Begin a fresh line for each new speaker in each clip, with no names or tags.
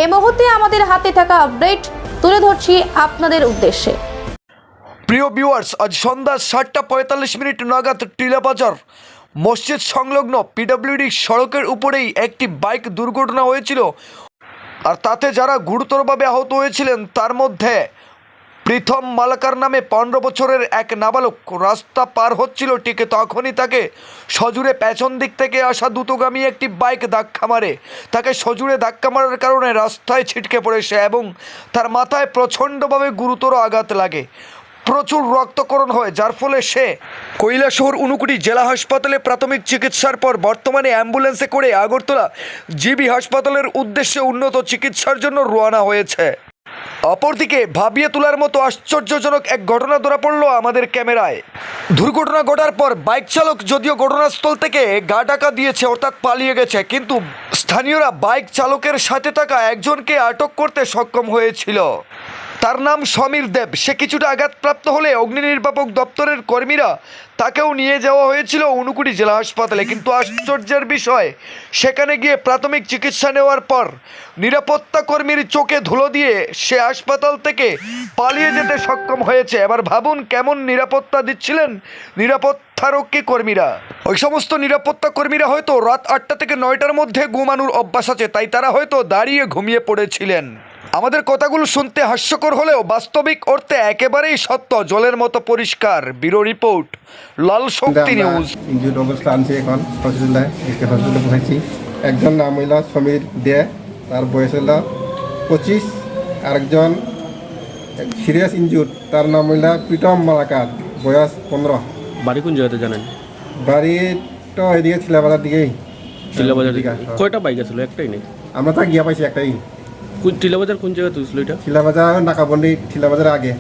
এই মুহূর্তে আমাদের হাতে থাকা আপডেট তুলে ধরছি আপনাদের উদ্দেশ্যে।
প্রিয় ভিউয়ার্স, আজ সন্ধ্যা 7:45 নাগাদ টিলাবাজার মসজিদ সংলগ্ন পিডব্লিউডি সড়কের উপরেই একটি বাইক দুর্ঘটনা হয়েছিল। আর তাতে যারা গুরুতরভাবে আহত হয়েছিলেন তার মধ্যে প্রথম মালাকার নামে 15 বছরের এক নাবালক রাস্তা পার হচ্ছিল, ঠিক তখনই তাকে সজোরে পেছন দিক থেকে আসা দ্রুতগামী একটি বাইক ধাক্কা মারে। তাকে সজোরে ধাক্কা মারার কারণে রাস্তায় ছিটকে পড়ে সে এবং তার মাথায় প্রচণ্ডভাবে গুরুতর আঘাত লাগে। প্রচুর রক্তক্ষরণ হয়, যার ফলে সে কৈলাসহর ঊনকোটি জেলা হাসপাতালে প্রাথমিক চিকিৎসার পর বর্তমানে অ্যাম্বুলেন্সে করে আগরতলা জিবি হাসপাতালের উদ্দেশ্যে উন্নত চিকিৎসার জন্য রওনা হয়েছে। অপরদিকে ভাবিয়ে তোলার মতো আশ্চর্যজনক এক ঘটনা ধরা পড়ল আমাদের ক্যামেরায়। দুর্ঘটনা ঘটার পর বাইক চালক যদিও ঘটনাস্থল থেকে গা ঢাকা দিয়েছে, অর্থাৎ পালিয়ে গেছে, কিন্তু স্থানীয়রা বাইক চালকের সাথে থাকা একজনকে আটক করতে সক্ষম হয়েছিল। তার নাম সমীর দেব। সে কিছুটা আঘাতপ্রাপ্ত হলে অগ্নি নির্বাপক দপ্তরের কর্মীরা তাকেও নিয়ে যাওয়া হয়েছিল ঊনকোটি জেলা হাসপাতালে, কিন্তু আশ্চর্যের বিষয় সেখানে গিয়ে প্রাথমিক চিকিৎসা নেওয়ার পর নিরাপত্তা কর্মীর চোখে ধুলো দিয়ে সে হাসপাতাল থেকে পালিয়ে যেতে সক্ষম হয়েছে। এবার ভাবুন কেমন নিরাপত্তা দিচ্ছিলেন নিরাপত্তারক্ষী কর্মীরা। ওই সমস্ত নিরাপত্তা কর্মীরা হয়তো রাত 8টা থেকে 9টার মধ্যে ঘুমানোর অভ্যাস আছে, তাই তারা হয়তো দাঁড়িয়ে ঘুমিয়ে পড়েছিলেন। আমাদের কথাগুলো শুনতে হাস্যকর হলেও বাস্তবিক অর্থে একেবারেই সত্য, জলের মতো পরিষ্কার। ব্যুরো রিপোর্ট, লাল শক্তি নিউজ।
ইনজুর্ড অবস্থা আনছি এখন হসপিটালে পৌঁছেছি। একজন নাম হইল সমীর দে, তার বয়স হইল 25। আরেকজন সিরিয়াস ইনজুর্ড, তার নাম হইল প্রীতম মালাকার, বয়স 15।
বাড়ি কোন জায়গাতে জানেন?
বাড়ি তো এদিকে ছিলাবাজার দিকেই।
টিলাবাজার দিকে কয়টা বাইক আছিল? একটাই নেই?
আমরা তো গিয়া পাইছি একটাই।
টিলাবাজার কোন জায়গায় তুলছিল এটা?
ছিলাবাজার নাকাবন্দি, ছিলাবাজার আগে।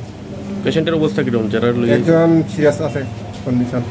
পেশেন্টের অবস্থা কিরকম? যারা
একজন সিরিয়াস আছে কন্ডিশন।